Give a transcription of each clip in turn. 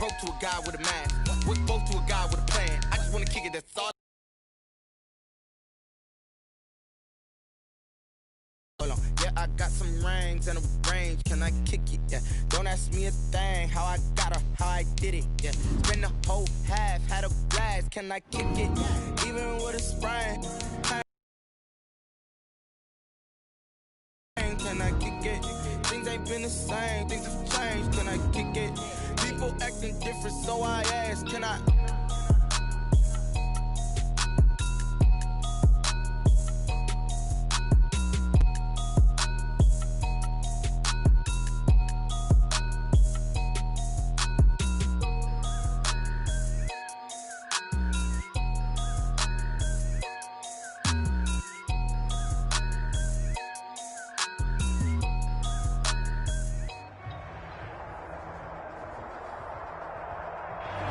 broke to a guy with a mask. Was broke to a guy with a plan. I just wanna kick it, that's all. Hold on, yeah, I got some rings and a range. Can I kick it? Yeah, don't ask me a thing. How I got her, how I did it. Yeah, spend the whole half, had a blast. Can I kick it? Even with a sprain. Can I kick it? Things ain't been the same, things have changed. Can I kick it? People acting different, so I ask, can I?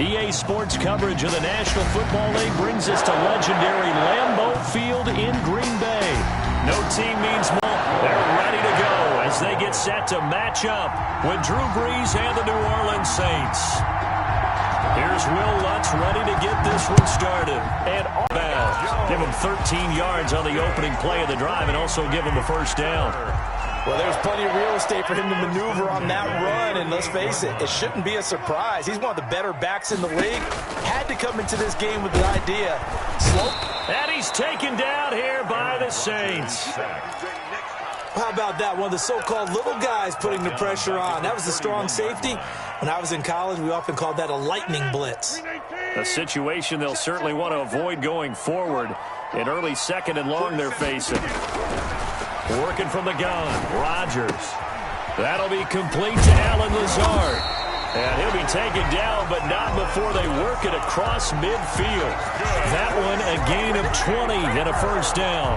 EA Sports coverage of the National Football League brings us to legendary Lambeau Field in Green Bay. No team means more. They're ready to go as they get set to match up with Drew Brees and the New Orleans Saints. Here's Will Lutz ready to get this one started. And bounds. Give him 13 yards on the opening play of the drive and also give him a first down. Well, there's plenty of real estate for him to maneuver on that run, and let's face it, it shouldn't be a surprise. He's one of the better backs in the league. Had to come into this game with the idea. Slope. And he's taken down here by the Saints. How about that? One of the so-called little guys putting the pressure on. That was the strong safety. When I was in college, we often called that a lightning blitz. A situation they'll certainly want to avoid going forward. In early second and long they're facing. Working from the gun, Rodgers. That'll be complete to Allen Lazard. And he'll be taken down, but not before they work it across midfield. That one a gain of 20 and a first down.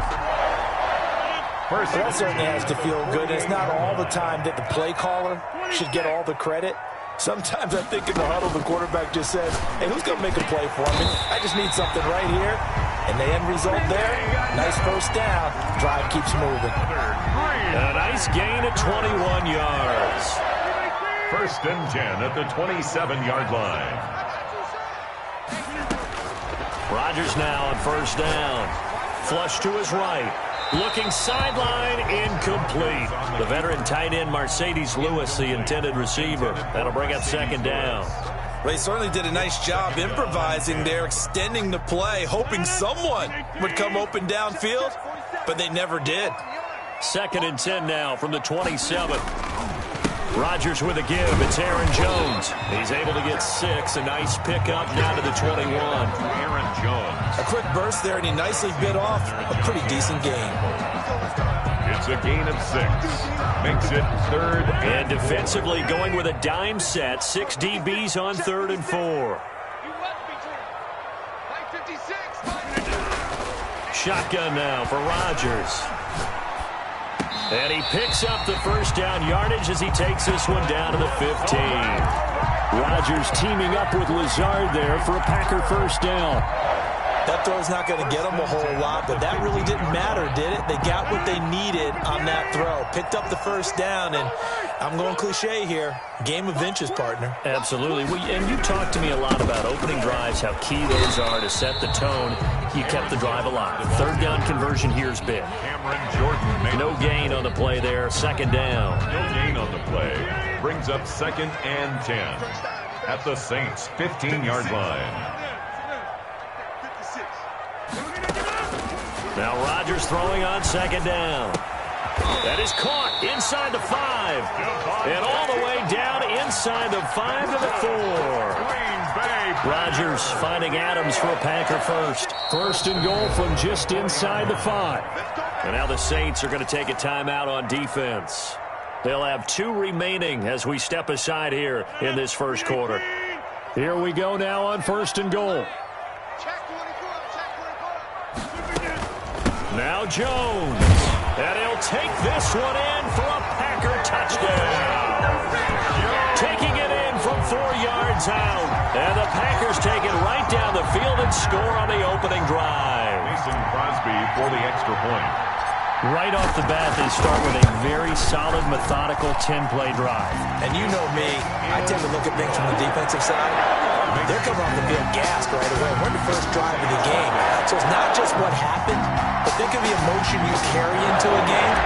Well, that certainly has to feel good. It's not all the time that the play caller should get all the credit. Sometimes I think in the huddle, the quarterback just says, hey, who's going to make a play for me? I just need something right here. And the end result there, nice first down. Drive keeps moving. A nice gain of 21 yards. First and 10 at the 27-yard line. Rodgers now on first down. Flush to his right. Looking sideline, incomplete. The veteran tight end Mercedes Lewis, the intended receiver. That'll bring up second down. They certainly did a nice job improvising there, extending the play, hoping someone would come open downfield, but they never did. Second and 10 now from the 27. Rodgers with a give. It's Aaron Jones. He's able to get 6. A nice pickup down to the 21. Aaron Jones. A quick burst there, and he nicely bit off a pretty decent gain. It's a gain of 6. Makes it third. And defensively going with a dime set. 6 DBs on 3rd and 4. Shotgun now for Rodgers. And he picks up the first down yardage as he takes this one down to the 15. Rodgers teaming up with Lazard there for a Packer first down. That throw's not going to get them a whole lot, but that really didn't matter, did it? They got what they needed on that throw. Picked up the first down, and I'm going cliche here. Game of inches, partner. Absolutely. And you talked to me a lot about opening drives, how key those are to set the tone. You kept the drive alive. Third down conversion here is big. Cameron Jordan. No gain on the play there. Second down. No gain on the play. Brings up second and 10 at the Saints' 15-yard line. Now Rodgers throwing on second down. That is caught inside the 5. And all the way down inside the 5 to the 4. Rodgers finding Adams for a Packer first. First and goal from just inside the 5. And now the Saints are going to take a timeout on defense. They'll have 2 remaining as we step aside here in this first quarter. Here we go now on first and goal. Now Jones. And he'll take this one in for a Packer touchdown. Taking it in from 4 yards out. And the Packers take it right down the field and score on the opening drive. Mason Crosby for the extra point. Right off the bat, they start with a very solid, methodical 10-play drive. And you know me, I tend to look at things from the defensive side. They're coming off the field gassed right away. We're in the first drive of the game. So it's not just what happened, but think of the emotion you carry into a game,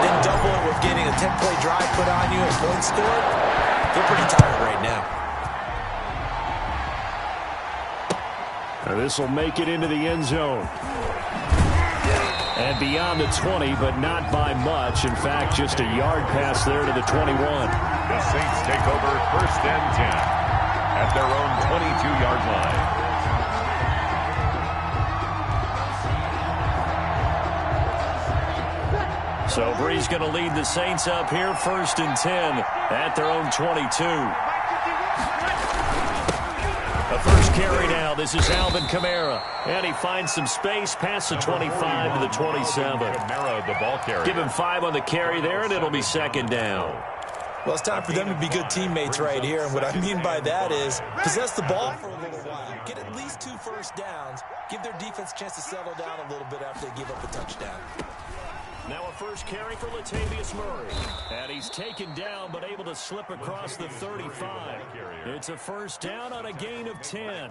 then double it with getting a 10-play drive put on you and points scored. They're pretty tired right now. Now this will make it into the end zone. And beyond the 20, but not by much. In fact, just a yard pass there to the 21. The Saints take over 1st and 10 at their own 22-yard line. So Brees going to lead the Saints up here, 1st and 10 at their own 22. The first carry now. This is Alvin Kamara. And he finds some space past the 25 to the 27. Kamara, the ball carrier. Give him 5 on the carry there, and it'll be 2nd down. Well, it's time for them to be good teammates right here. And what I mean by that is possess the ball for a little while. Get at least 2 first downs. Give their defense a chance to settle down a little bit after they give up a touchdown. Now a first carry for Latavius Murray. And he's taken down but able to slip across the 35. It's a first down on a gain of 10.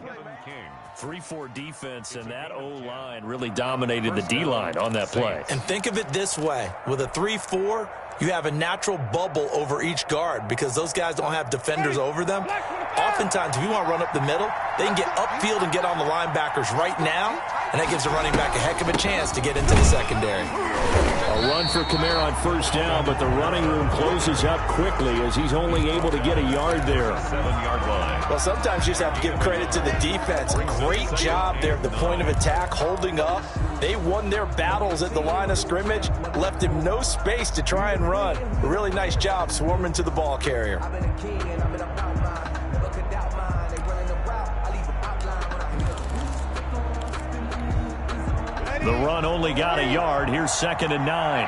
3-4 defense, and that O-line really dominated the D-line on that play. And think of it this way. With a 3-4, you have a natural bubble over each guard because those guys don't have defenders over them. Oftentimes, if you want to run up the middle, they can get upfield and get on the linebackers right now, and that gives the running back a heck of a chance to get into the secondary. A run for Kamara on first down, but the running room closes up quickly as he's only able to get a yard there. 7-yard line. Well, sometimes you just have to give credit to the defense. Great job there at the point of attack, holding up. They won their battles at the line of scrimmage, left him no space to try and run. A really nice job swarming to the ball carrier. The run only got a yard. Here's 2nd and 9.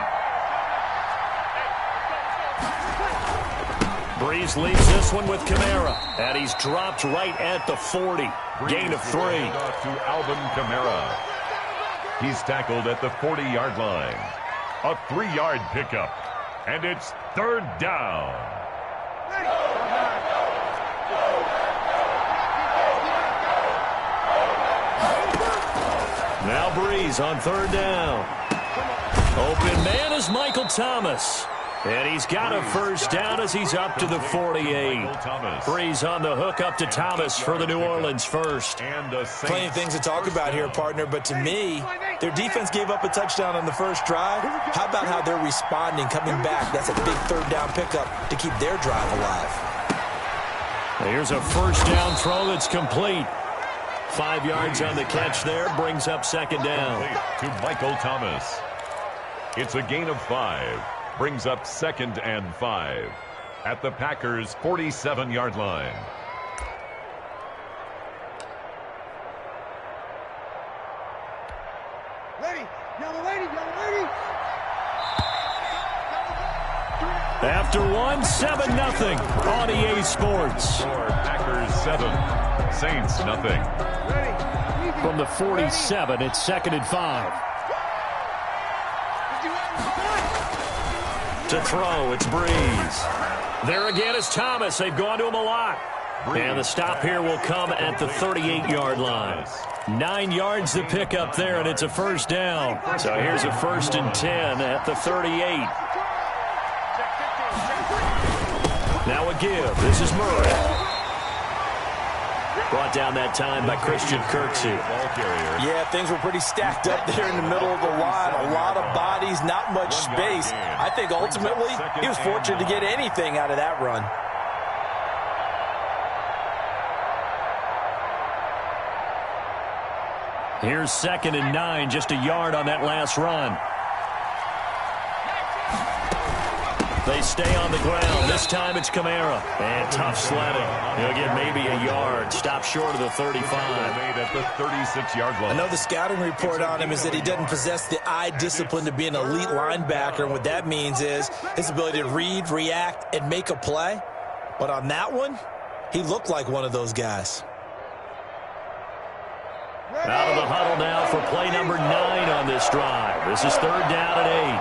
Brees leaves this one with Kamara. And he's dropped right at the 40. Gain of 3. To Alvin Kamara. He's tackled at the 40-yard line. A 3-yard pickup. And it's 3rd down. Now Brees on 3rd down. Open man is Michael Thomas. And he's got a first down as he's up to the 48. Brees on the hook up to Thomas for the New Orleans first. Plenty of things to talk about here, partner, but to me, their defense gave up a touchdown on the first drive. How about how they're responding, coming back? That's a big 3rd down pickup to keep their drive alive. Here's a first down throw that's complete. 5 yards on the catch there, brings up 2nd down. To Michael Thomas. It's a gain of 5. Brings up 2nd and 5 at the Packers' 47-yard line. After 1, 7-0 on EA Sports. Packers 7, Saints nothing. From the 47, it's 2nd and 5. To throw, it's Brees. There again is Thomas. They've gone to him a lot. And the stop here will come at the 38-yard line. 9 yards to pick up there, and it's a first down. So here's a 1st and 10 at the 38. Now a give. This is Murray. Brought down that time by Christian Kirksey. Yeah, things were pretty stacked up there in the middle of the line. A lot of bodies, not much space. I think ultimately he was fortunate to get anything out of that run. Here's 2nd and 9, just a yard on that last run. They stay on the ground. This time it's Kamara. And tough sledding. He'll get maybe a yard. Stop short of the 35. Made at the 36-yard line. I know the scouting report on him is that he doesn't possess the eye discipline to be an elite linebacker. And what that means is his ability to read, react, and make a play. But on that one, he looked like one of those guys. Out of the huddle now for play number 9 on this drive. This is 3rd down and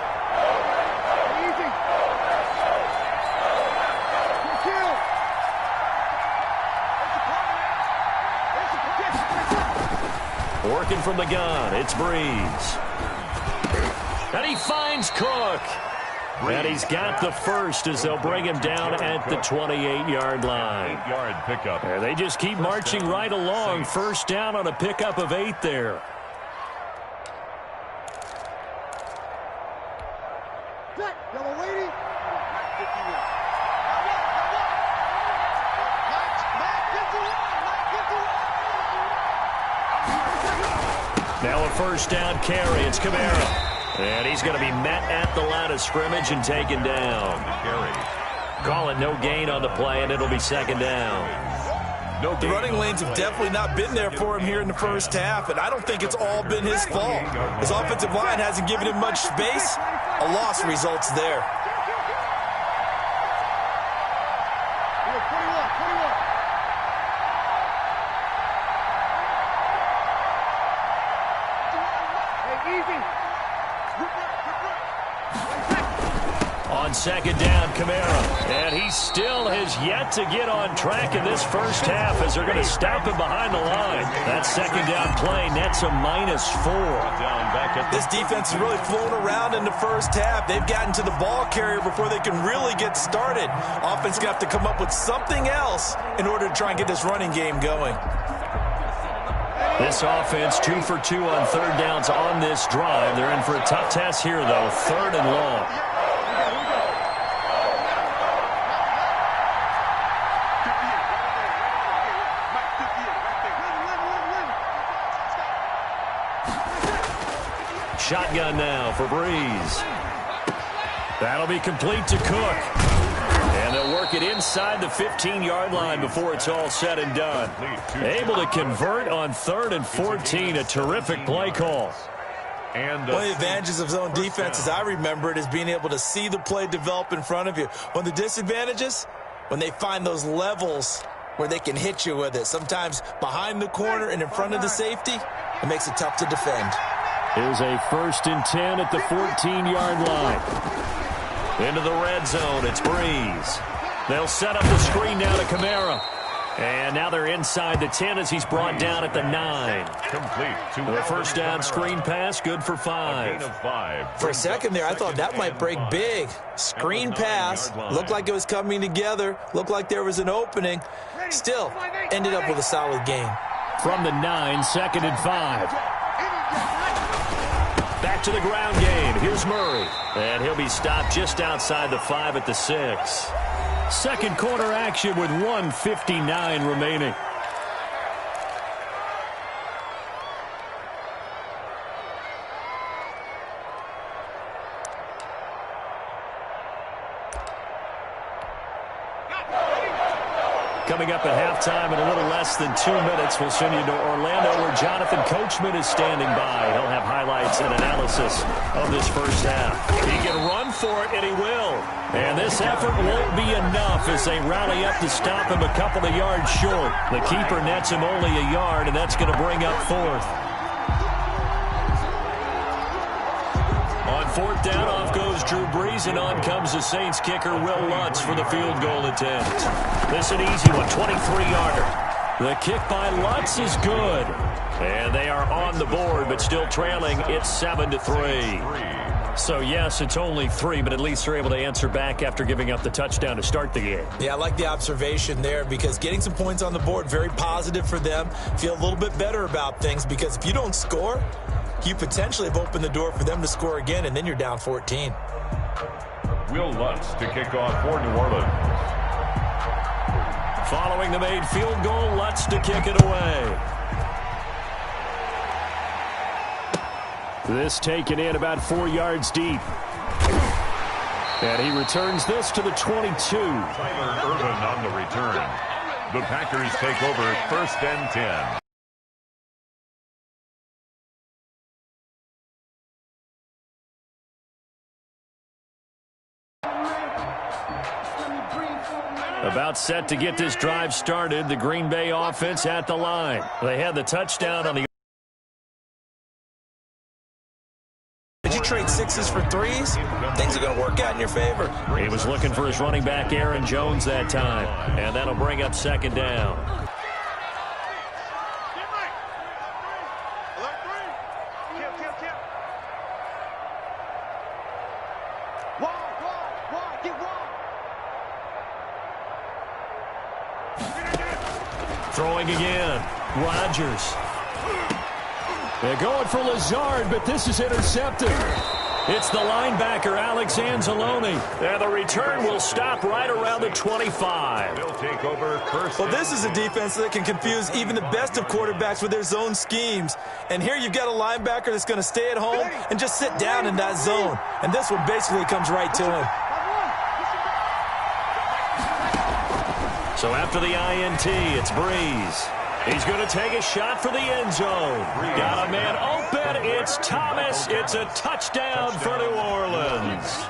8. Working from the gun, it's Breeze. And he finds Cook. And he's got the first as they'll bring him down at the 28-yard line. 8-yard pickup. And they just keep marching right along. First down on a pickup of 8 there. Now a first down carry. It's Kamara. And he's going to be met at the line of scrimmage and taken down. Call it no gain on the play, and it'll be 2nd down. The running lanes have definitely not been there for him here in the first half, and I don't think it's all been his fault. His offensive line hasn't given him much space. A loss results there. On 2nd down, Kamara. And he still has yet to get on track in this first half as they're going to stop him behind the line. That 2nd down play nets a -4. This defense is really flown around in the first half. They've gotten to the ball carrier before they can really get started. Offense going to have to come up with something else in order to try and get this running game going. This offense 2 for 2 on 3rd downs on this drive. They're in for a tough test here, though. 3rd and long. Shotgun now for Breeze. That'll be complete to Cook. And they'll work it inside the 15-yard line before it's all said and done. Able to convert on 3rd and 14. A terrific play call. And one of the advantages of zone defense, as I remember it, is being able to see the play develop in front of you. One of the disadvantages, when they find those levels where they can hit you with it. Sometimes behind the corner and in front of the safety, it makes it tough to defend. Here's a 1st and 10 at the 14-yard line. Into the red zone, it's Breeze. They'll set up the screen now to Kamara. And now they're inside the 10 as he's brought down at the 9. Complete. The first down screen pass, good for 5. For a second there, I thought that might break big. Screen pass, looked like it was coming together, looked like there was an opening. Still, ended up with a solid gain. From the 9, 2nd and 5. Back to the ground game. Here's Murray. And he'll be stopped just outside the 5 at the 6. Second quarter action with 1:59 remaining. Coming up at halftime in a little less than 2 minutes, we'll send you to Orlando where Jonathan Coachman is standing by. He'll have highlights and analysis of this first half. He can run for it, and he will. And this effort won't be enough as they rally up to stop him a couple of yards short. The keeper nets him only a yard, and that's going to bring up 4th. On 4th down, off goes Drew Brees, and on comes the Saints kicker, Will Lutz, for the field goal attempt. This an easy one, 23-yarder. The kick by Lutz is good. And they are on the board, but still trailing. It's 7-3. So, yes, it's only 3, but at least they're able to answer back after giving up the touchdown to start the game. Yeah, I like the observation there because getting some points on the board, very positive for them. Feel a little bit better about things because if you don't score, you potentially have opened the door for them to score again, and then you're down 14. Will Lutz to kick off for New Orleans. Following the made field goal, Lutz to kick it away. This taken in about 4 yards deep. And he returns this to the 22. Tyler Irvin on the return. The Packers take over 1st and 10. About set to get this drive started. The Green Bay offense at the line. They had the touchdown on the sixes for threes, things are going to work out in your favor. He was looking for his running back, Aaron Jones, that time. And that'll bring up second down. Throwing again. Rodgers. They're going for Lazard, but this is intercepted. It's the linebacker, Alex Anzalone. And the return will stop right around the 25. They'll take over first. Well, this is a defense that can confuse even the best of quarterbacks with their zone schemes. And here you've got a linebacker that's going to stay at home and just sit down in that zone. And this one basically comes right to him. So after the INT, it's Breeze. He's going to take a shot for the end zone. Got a man open. It's Thomas. It's a touchdown for New Orleans.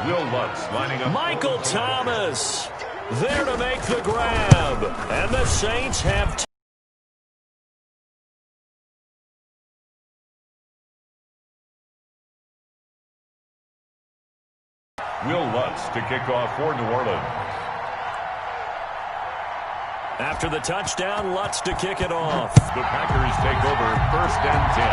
Will Lutz lining up. Michael Thomas there to make the grab. And the Saints have Will Lutz to kick off for New Orleans. After the touchdown, Lutz to kick it off. The Packers take over first and 10.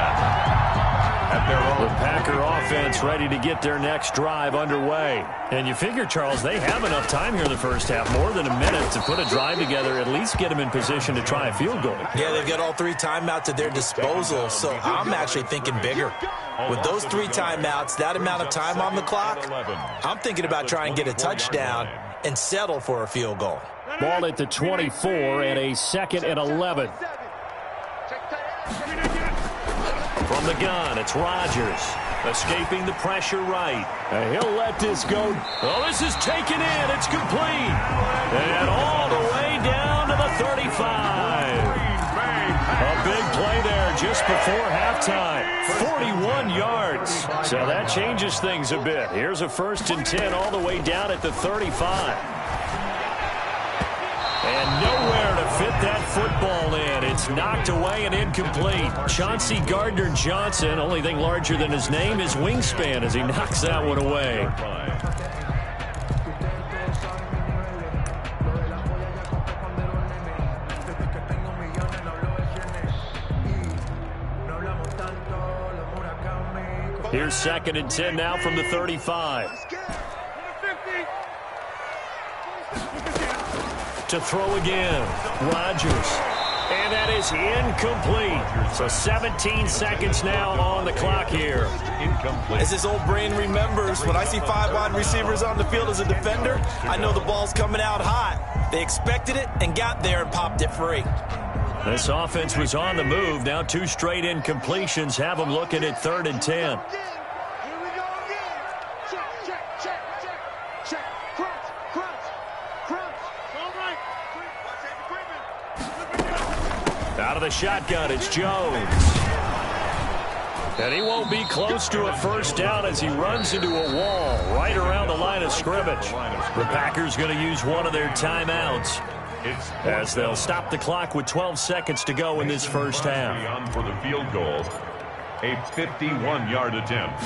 At their own. The Packer offense ready to get their next drive underway. And you figure, Charles, they have enough time here in the first half, more than a minute, to put a drive together, at least get them in position to try a field goal. Yeah, they've got all 3 timeouts at their disposal, so I'm actually thinking bigger. With those 3 timeouts, that amount of time on the clock, I'm thinking about trying to get a touchdown and settle for a field goal. Ball at the 24 and a 2nd and 11. From the gun, it's Rodgers. Escaping the pressure right. And he'll let this go. Oh, this is taken in. It's complete. And all the way down to the 35. A big play there just before halftime. 41 yards. So that changes things a bit. Here's a 1st and 10 all the way down at the 35. And nowhere to fit that football in. It's knocked away and incomplete. Chauncey Gardner-Johnson, only thing larger than his name is wingspan as he knocks that one away. Here's 2nd and 10 now from the 35. To throw again. Rodgers. And that is incomplete. So 17 seconds now on the clock here. Incomplete. As his old brain remembers, when I see 5 wide receivers on the field as a defender, I know the ball's coming out hot. They expected it and got there and popped it free. This offense was on the move. Now 2 straight incompletions have them looking at 3rd and 10. Out of the shotgun, it's Jones. And he won't be close to a first down as he runs into a wall right around the line of scrimmage. The Packers going to use one of their timeouts as they'll stop the clock with 12 seconds to go in this first half. For the field goal, a 51-yard attempt.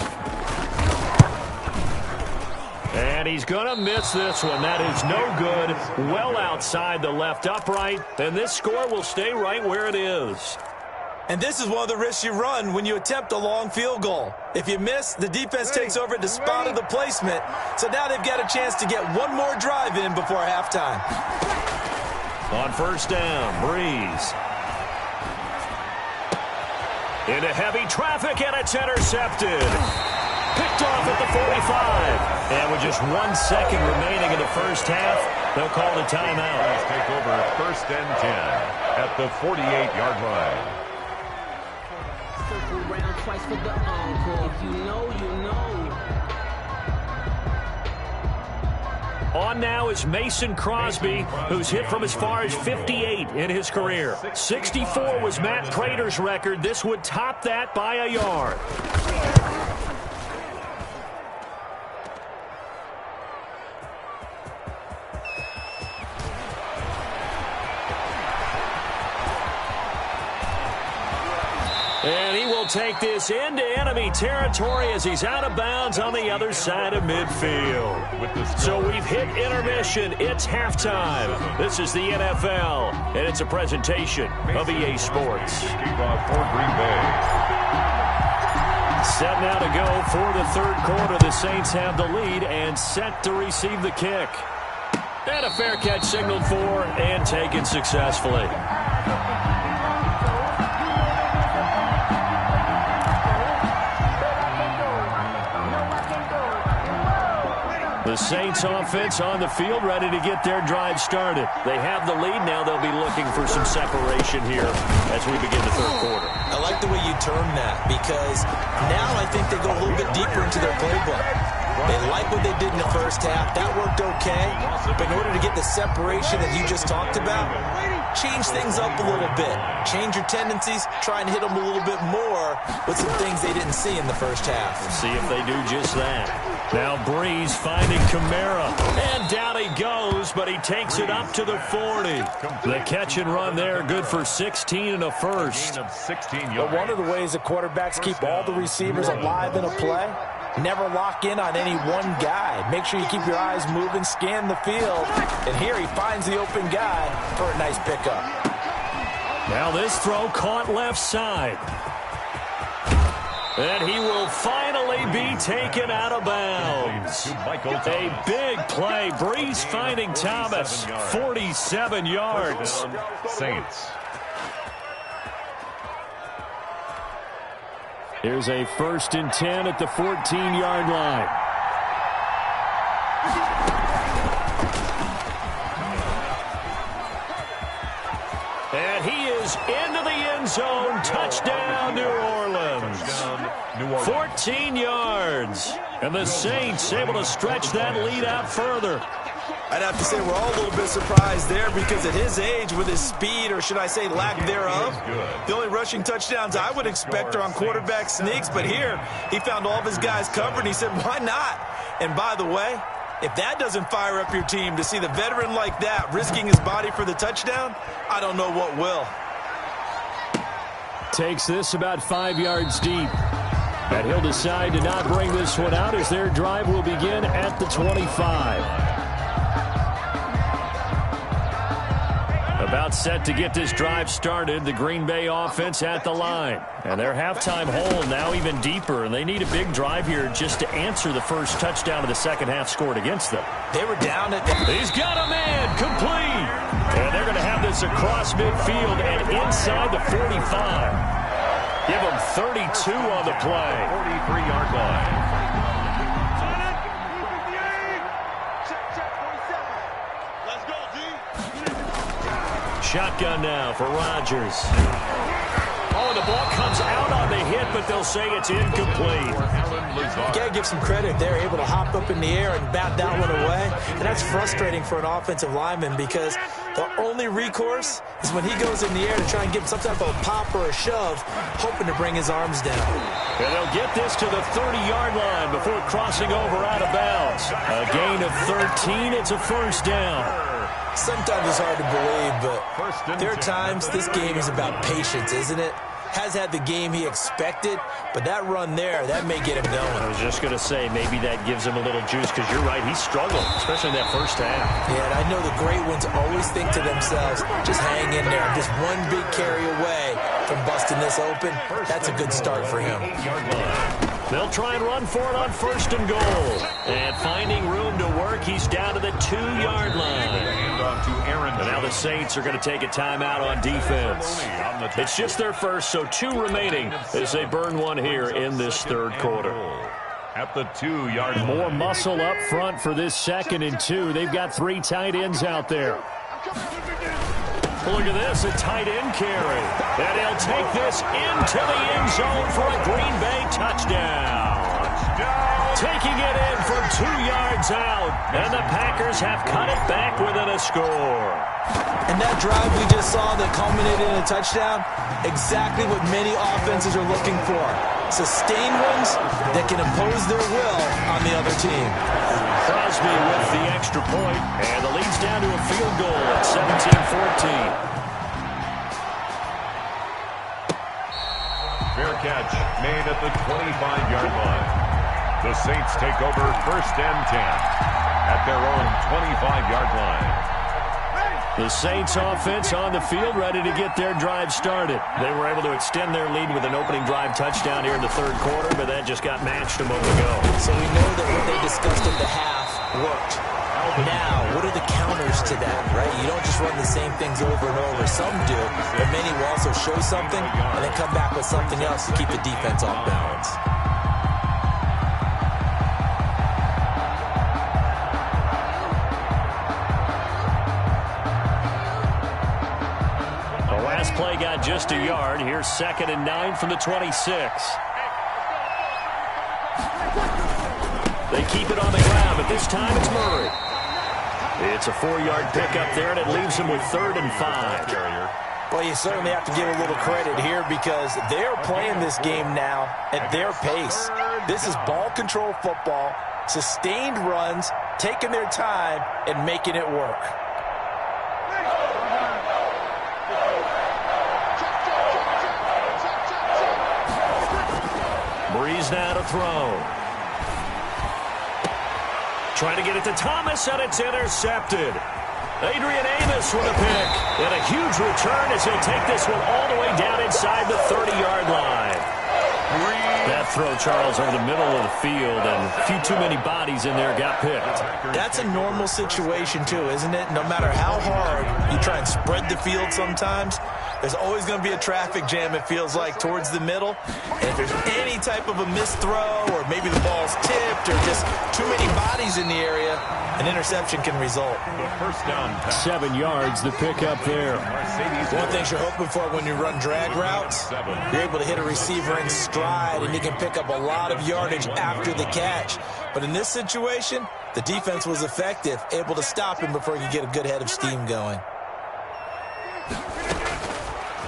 And he's going to miss this one. That is no good. Well outside the left upright. And this score will stay right where it is. And this is one of the risks you run when you attempt a long field goal. If you miss, the defense takes over at the spot of the placement. So now they've got a chance to get one more drive in before halftime. On first down, Breeze. Into heavy traffic, and it's intercepted. Picked off at the 45. And with just 1 second remaining in the first half, they'll call the timeout. Let's take over first and 10 at the 48-yard line. Circle round twice for the encore. If you know, you know. On now is Mason Crosby, who's hit from as far as 58 in his career. 64 was Matt Prater's record. This would top that by a yard. And he will will take this into enemy territory as he's out of bounds on the other side of midfield. So we've hit intermission. It's halftime. This is the NFL, and it's a presentation of EA Sports. Kickoff for Green Bay. Set now to go for the third quarter. The Saints have the lead and set to receive the kick. And a fair catch signaled for and taken successfully. The Saints offense on the field, ready to get their drive started. They have the lead. Now they'll be looking for some separation here as we begin the third quarter. I like the way you term that, because now I think they go a little bit deeper into their playbook. They like what they did in the first half. That worked okay. But in order to get the separation that you just talked about, change things up a little bit. Change your tendencies. Try and hit them a little bit more with some things they didn't see in the first half. We'll see if they do just that. Now Breeze finding Kamara. And down he goes, but he takes it up to the 40. The catch and run there, good for 16 and a first. But one of the ways the quarterbacks keep all the receivers alive in a play, never lock in on any one guy. Make sure you keep your eyes moving, scan the field. And here he finds the open guy for a nice pickup. Now this throw caught left side. And he will finally be taken out of bounds. A big play. Breeze finding Thomas. 47 yards. Saints. Here's a 1st and 10 at the 14-yard line. And he is into the end zone. Touchdown, New Orleans. 14 yards. And the Saints able to stretch that lead out further. I'd have to say we're all a little bit surprised there, because at his age, with his speed, or should I say lack thereof, the only rushing touchdowns I would expect are on quarterback sneaks. But here, he found all of his guys covered, and he said, why not? And by the way, if that doesn't fire up your team to see the veteran like that risking his body for the touchdown, I don't know what will. Takes this about 5 yards deep. And he'll decide to not bring this one out as their drive will begin at the 25. About set to get this drive started, the Green Bay offense at the line. And their halftime hole now even deeper, and they need a big drive here just to answer the first touchdown of the second half scored against them. They were down at... He's got a man, complete. And they're going to have this across midfield and inside the 45. Give them 32 on the play. 43-yard line. Shotgun now for Rodgers. Oh, the ball comes out on the hit, but they'll say it's incomplete. You got to give some credit. They're able to hop up in the air and bat that one away. And that's frustrating for an offensive lineman, because the only recourse is when he goes in the air to try and get some type of pop or a shove, hoping to bring his arms down. And they'll get this to the 30-yard line before crossing over out of bounds. A gain of 13. It's a first down. Sometimes it's hard to believe, but there are times this game is about patience, isn't it? Has had the game he expected, but that run there, that may get him going. I was just going to say, maybe that gives him a little juice, because you're right, he struggled, especially in that first half. Yeah, and I know the great ones always think to themselves, just hang in there. I'm just one big carry away from busting this open. That's a good start for him. They'll try and run for it on 1st and goal. And finding room to work, he's down to the 2-yard line. And now the Saints are going to take a timeout on defense. It's just their first, so 2 remaining as they burn one here in this third quarter. At the 2-yard line. More muscle up front for this 2nd and 2. They've got 3 tight ends out there. Look at this, a tight end carry. And he'll take this into the end zone for a Green Bay touchdown. Taking it in from 2 yards out. And the Packers have cut it back within a score. And that drive we just saw that culminated in a touchdown, exactly what many offenses are looking for. Sustained ones that can impose their will on the other team. Crosby with the extra point, and the lead's down to a field goal at 17-14. Fair catch made at the 25-yard line. The Saints take over 1st and 10 at their own 25-yard line. The Saints offense on the field, ready to get their drive started. They were able to extend their lead with an opening drive touchdown here in the 3rd quarter, but that just got matched a moment ago. So we know that what they discussed at the half worked. Now, what are the counters to that, right? You don't just run the same things over and over. Some do, but many will also show something and then come back with something else to keep the defense off balance. Play got just a yard. Here's 2nd and 9 from the 26. They keep it on the ground, but this time it's Murray. It's a 4-yard pickup there, and it leaves them with 3rd and 5. Well, you certainly have to give a little credit here because they're playing this game now at their pace. This is ball control football, sustained runs, taking their time, and making it work. Breeze now to throw. Trying to get it to Thomas, and it's intercepted. Adrian Amos with a pick. And a huge return as he'll take this one all the way down inside the 30-yard line. That throw, Charles, over the middle of the field, and a few too many bodies in there got picked. That's a normal situation, too, isn't it? No matter how hard you try and spread the field sometimes, there's always going to be a traffic jam, it feels like, towards the middle. And if there's any type of a missed throw or maybe the ball's tipped or just too many bodies in the area, an interception can result. The 1st down pass. 7 yards, the pickup there. One thing you're hoping for when you run drag routes, you're able to hit a receiver in stride and you can pick up a lot of yardage after the catch. But in this situation, the defense was effective, able to stop him before he could get a good head of steam going.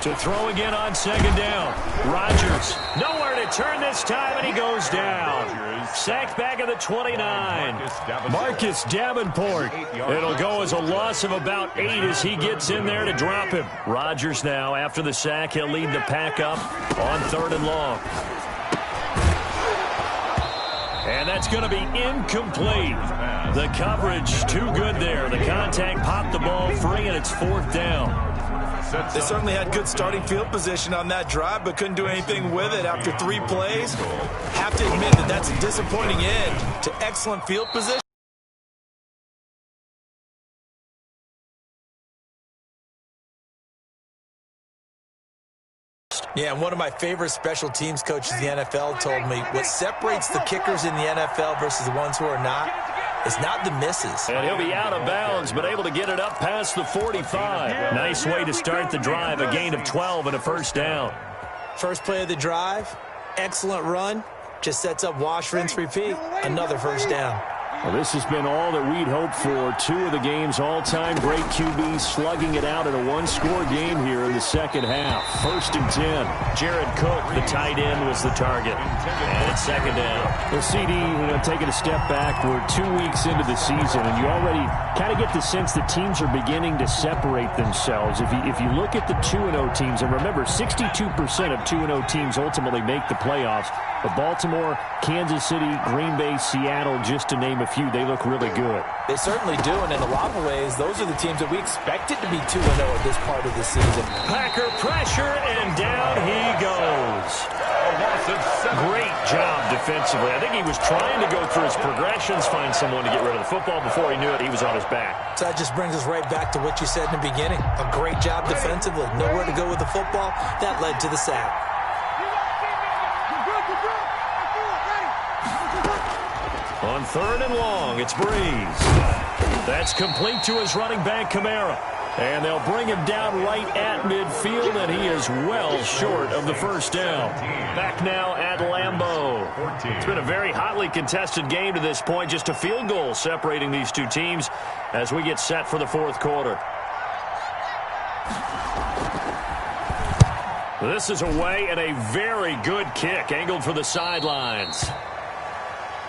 To throw again on 2nd down. Rodgers, nowhere to turn this time, and he goes down. Sacked back at the 29. Marcus Davenport. It'll go as a loss of about 8 as he gets in there to drop him. Rodgers now, after the sack, he'll lead the pack up on 3rd and long. And that's going to be incomplete. The coverage too good there. The contact popped the ball free, and it's 4th down. They certainly had good starting field position on that drive, but couldn't do anything with it after 3 plays. Have to admit that that's a disappointing end to excellent field position. Yeah, and one of my favorite special teams coaches in the NFL told me what separates the kickers in the NFL versus the ones who are not is not the misses. And he'll be out of bounds, but able to get it up past the 45. Nice way to start the drive, a gain of 12 and a 1st down. First play of the drive, excellent run, just sets up wash, rinse, repeat. Another 1st down. Well, this has been all that we'd hoped for. 2 of the game's all-time great QBs slugging it out in a 1-score game here in the 2nd half. 1st and 10. Jared Cook, the tight end, was the target. And it's 2nd down. Well, CD, taking a step back, we're 2 weeks into the season, and you already kind of get the sense that teams are beginning to separate themselves. If you look at the 2-0 teams, and remember, 62% of 2-0 teams ultimately make the playoffs. But Baltimore, Kansas City, Green Bay, Seattle, just to name a few, they look really good. They certainly do, and in a lot of ways, those are the teams that we expected to be 2-0 at this part of the season. Packer pressure, and down he goes. Great job defensively. I think he was trying to go through his progressions, find someone to get rid of the football. Before he knew it, he was on his back. So that just brings us right back to what you said in the beginning. A great job defensively. Nowhere to go with the football. That led to the sack. On 3rd and long, it's Breeze. That's complete to his running back, Kamara. And they'll bring him down right at midfield, and he is well short of the 1st down. Back now at Lambeau. It's been a very hotly contested game to this point. Just a field goal separating these two teams as we get set for the 4th quarter. This is away, and a very good kick angled for the sidelines.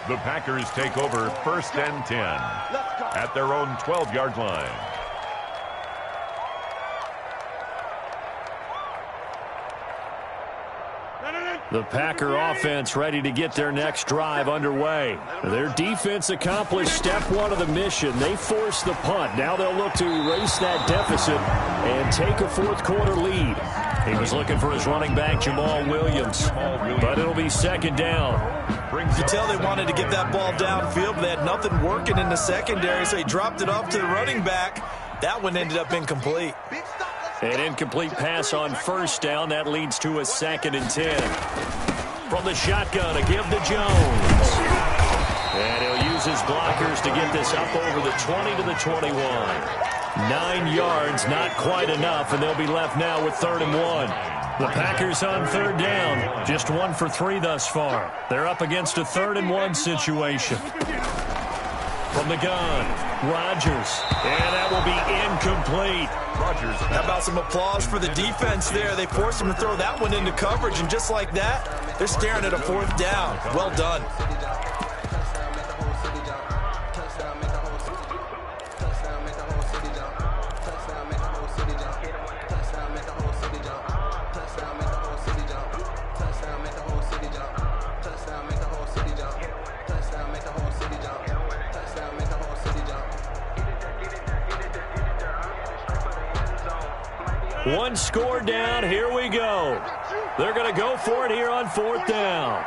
The Packers take over 1st and 10 at their own 12-yard line. The Packer offense ready to get their next drive underway. Their defense accomplished step one of the mission. They forced the punt. Now they'll look to erase that deficit and take a fourth-quarter lead. He was looking for his running back, Jamal Williams, but it'll be second down. You could tell they wanted to get that ball downfield, but they had nothing working in the secondary, so he dropped it off to the running back. That one ended up incomplete. An incomplete pass on first down. That leads to a 2nd and 10. From the shotgun, a give to Jones. And he'll use his blockers to get this up over the 20 to the 21. 9 yards, not quite enough, and they'll be left now with 3rd and 1. The Packers on 3rd down, just 1 for 3 thus far. They're up against a 3rd and 1 situation. From the gun, Rodgers, and that will be incomplete. How about some applause for the defense there? They forced him to throw that one into coverage, and just like that, they're staring at a 4th down. Well done. One score down. Here we go. They're going to go for it here on 4th down.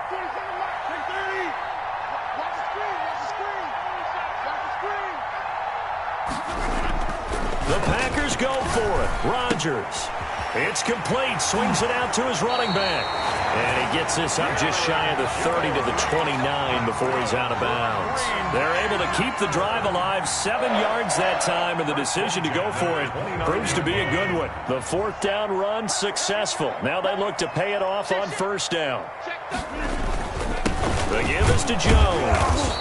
The Packers go for it. Rodgers. It's complete. Swings it out to his running back. And he gets this up just shy of the 30 to the 29 before he's out of bounds. They're able to keep the drive alive. 7 yards that time, and the decision to go for it proves to be a good one. The 4th down run successful. Now they look to pay it off on 1st down. The give is to Jones.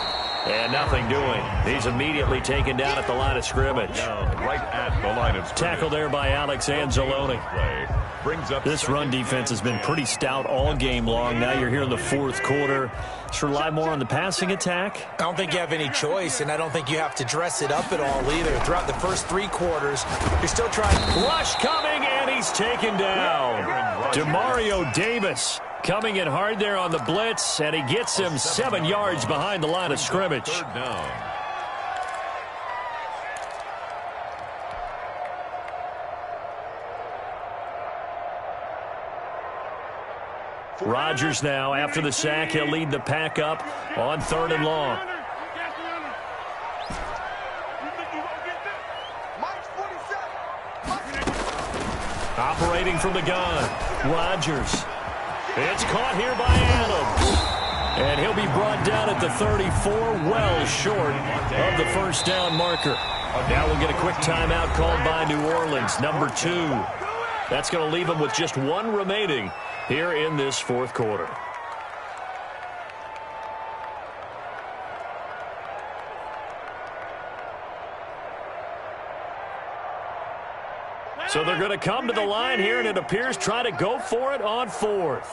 And nothing doing. He's immediately taken down at the line of scrimmage. Right at the line of scrimmage. Tackle there by Alex Anzalone. This run defense has been pretty stout all game long. Now you're here in the 4th quarter. Let's rely more on the passing attack. I don't think you have any choice, and I don't think you have to dress it up at all either. Throughout the first 3 quarters, you're still trying. Rush coming, and he's taken down. Demario Davis coming in hard there on the blitz, and he gets him 7 yards behind the line of scrimmage. 3rd down. Rodgers now, after the sack, he'll lead the pack up on 3rd and long. Operating from the gun, Rodgers. It's caught here by Adams. And he'll be brought down at the 34, well short of the 1st down marker. Now we'll get a quick timeout called by New Orleans, number 2. That's going to leave them with just 1 remaining here in this 4th quarter. So they're going to come to the line here, and it appears try to go for it on 4th.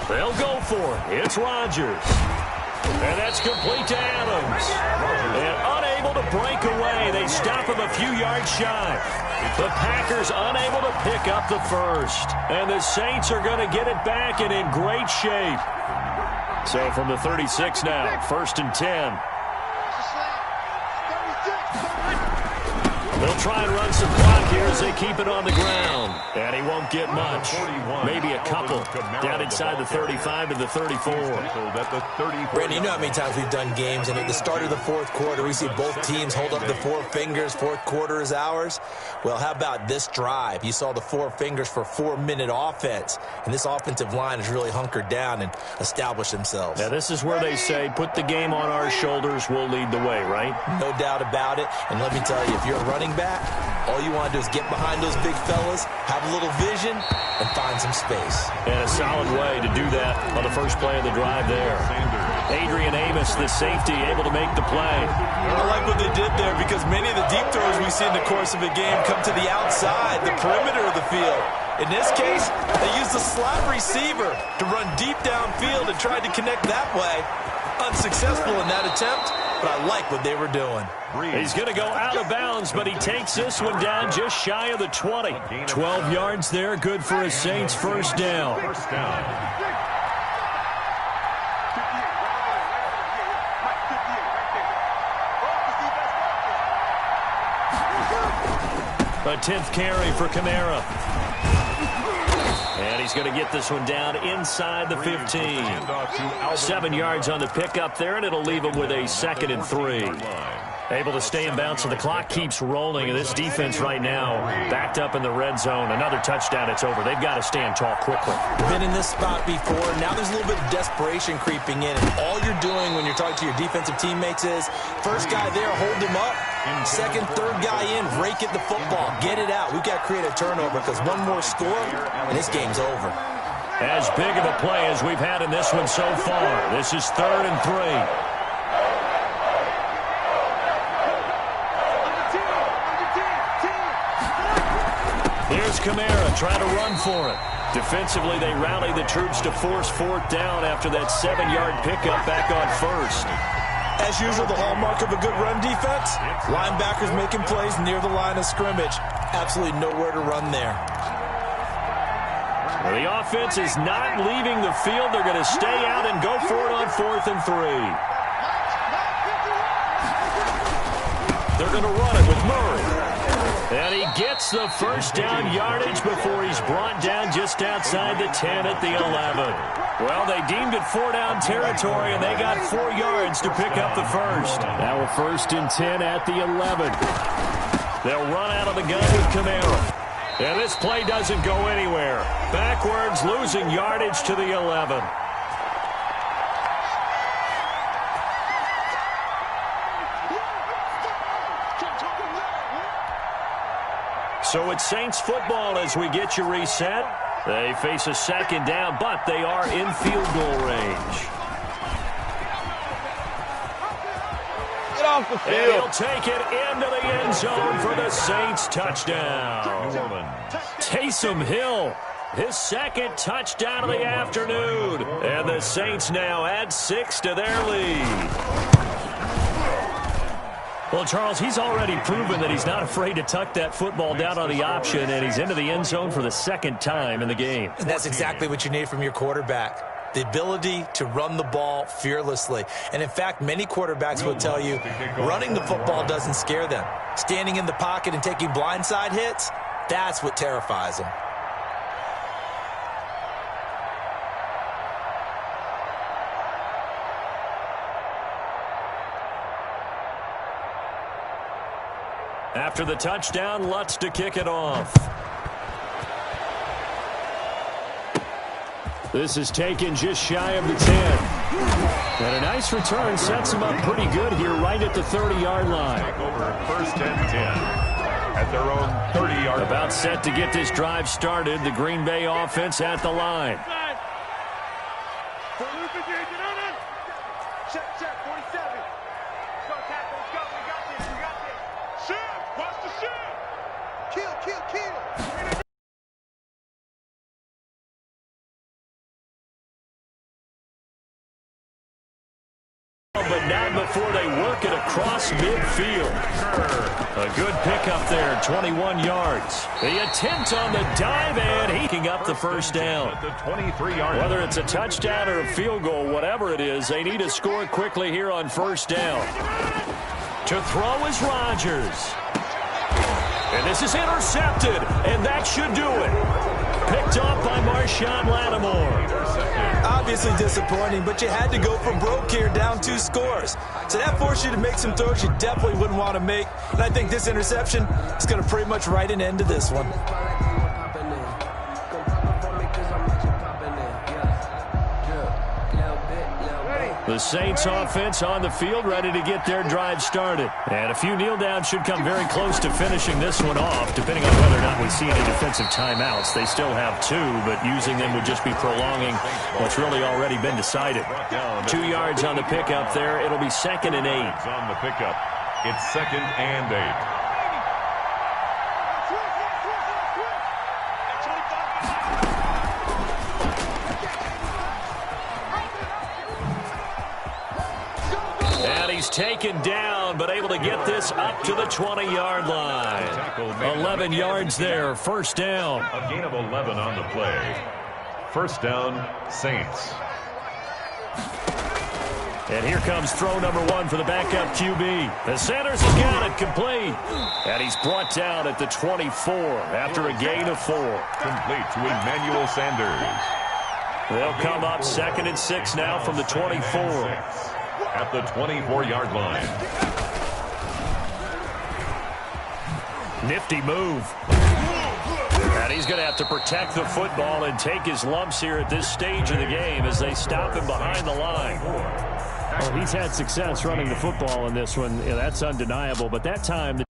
They'll go for it. It's Rodgers. And that's complete to Adams. And unable to break away. They stop him a few yards shy. The Packers unable to pick up the 1st. And the Saints are going to get it back and in great shape. So from the 36 now, 1st and 10. They'll try and run some clock here as they keep it on the ground. And he won't get much. Maybe a couple. Down inside the 35 to the 34. Brandon, you know how many times we've done games, and at the start of the 4th quarter, we see both teams hold up the 4 fingers. 4th quarter is ours. Well, how about this drive? You saw the 4 fingers for 4-minute offense, and this offensive line has really hunkered down and established themselves. Now, this is where they say, put the game on our shoulders, we'll lead the way, right? No doubt about it. And let me tell you, if you're a running back, all you want to do is get behind those big fellas, have a little vision, and find some space. And a solid way to do that on the first play of the drive there. Adrian Amos, the safety, able to make the play. I like what they did there because many of the deep throws we see in the course of a game come to the outside, the perimeter of the field. In this case, they used the slot receiver to run deep downfield and tried to connect that way. Unsuccessful in that attempt, but I like what they were doing. He's going to go out of bounds, but he takes this one down just shy of the 20. 12 yards there, good for a Saints first down. A 10th carry for Kamara. And he's going to get this one down inside the 15. 7 yards on the pickup there, and it'll leave him with a 2nd and 3. Able to stay in bounds, so the clock keeps rolling. And this defense right now backed up in the red zone. Another touchdown, it's over. They've got to stand tall quickly. Been in this spot before. Now there's a little bit of desperation creeping in. And all you're doing when you're talking to your defensive teammates is, first guy there, hold him up. Second, third guy in, rake at the football. Get it out. We've got to create a turnover because one more score, and this game's over. As big of a play as we've had in this one so far. This is 3rd and 3. Here's Kamara trying to run for it. Defensively, they rally the troops to force 4th down after that 7-yard pickup back on 1st. As usual, the hallmark of a good run defense, linebackers making plays near the line of scrimmage. Absolutely nowhere to run there. Well, the offense is not leaving the field. They're going to stay out and go for it on 4th and 3. They're going to run it with Murray. And he gets the first down yardage before he's brought down just outside the 10 at the 11. Well, they deemed it 4-down territory, and they got 4 yards to pick up the first. Now a 1st and 10 at the 11. They'll run out of the gun with Kamara. And this play doesn't go anywhere. Backwards, losing yardage to the 11. So it's Saints football as we get you reset. They face a 2nd down, but they are in field goal range. Get off the field. And he'll take it into the end zone for the Saints touchdown. Taysom Hill, his 2nd touchdown of the afternoon. And the Saints now add 6 to their lead. Well, Charles, he's already proven that he's not afraid to tuck that football down on the option, and he's into the end zone for the 2nd time in the game. And that's exactly what you need from your quarterback. The ability to run the ball fearlessly. And, in fact, many quarterbacks will tell you running the football doesn't scare them. Standing in the pocket and taking blindside hits, that's what terrifies them. After the touchdown, Lutz to kick it off. This is taken just shy of the 10. And a nice return sets him up pretty good here right at the 30-yard line. Over 1st and 10 at their own 30-yard line. About set to get this drive started. The Green Bay offense at the line. Check, 47. Let's go, tackle. Let's go. We got this. Shoot. Watch the shoot. Kill. But not before they work it across midfield. A good pickup there, 21 yards. The attempt on the dive, and he picking up the first down. The 23-yard. Whether it's a touchdown or a field goal, whatever it is, they need to score quickly here on 1st down. To throw is Rodgers. And this is intercepted, and that should do it. Picked up by Marshawn Lattimore. Obviously disappointing, but you had to go for broke here, down 2 scores. So that forced you to make some throws you definitely wouldn't want to make. And I think this interception is going to pretty much write an end to this one. The Saints offense on the field, ready to get their drive started. And a few kneel downs should come very close to finishing this one off, depending on whether or not we see any defensive timeouts. They still have 2, but using them would just be prolonging what's really already been decided. 2 yards on the pickup there. It'll be 2nd and 8. On the pickup, it's 2nd and 8. taken down, but able to get this up to the 20-yard line. 11 yards there, first down. A gain of 11 on the play. First down, Saints. And here comes throw number 1 for the backup QB. The Sanders has got it complete. And he's brought down at the 24 after a gain of 4. Complete to Emmanuel Sanders. They'll come up 2nd and 6 now from the 24. At the 24-yard line. Nifty move. And he's going to have to protect the football and take his lumps here at this stage of the game as they stop him behind the line. Well, he's had success running the football in this one. Yeah, that's undeniable. But that time, the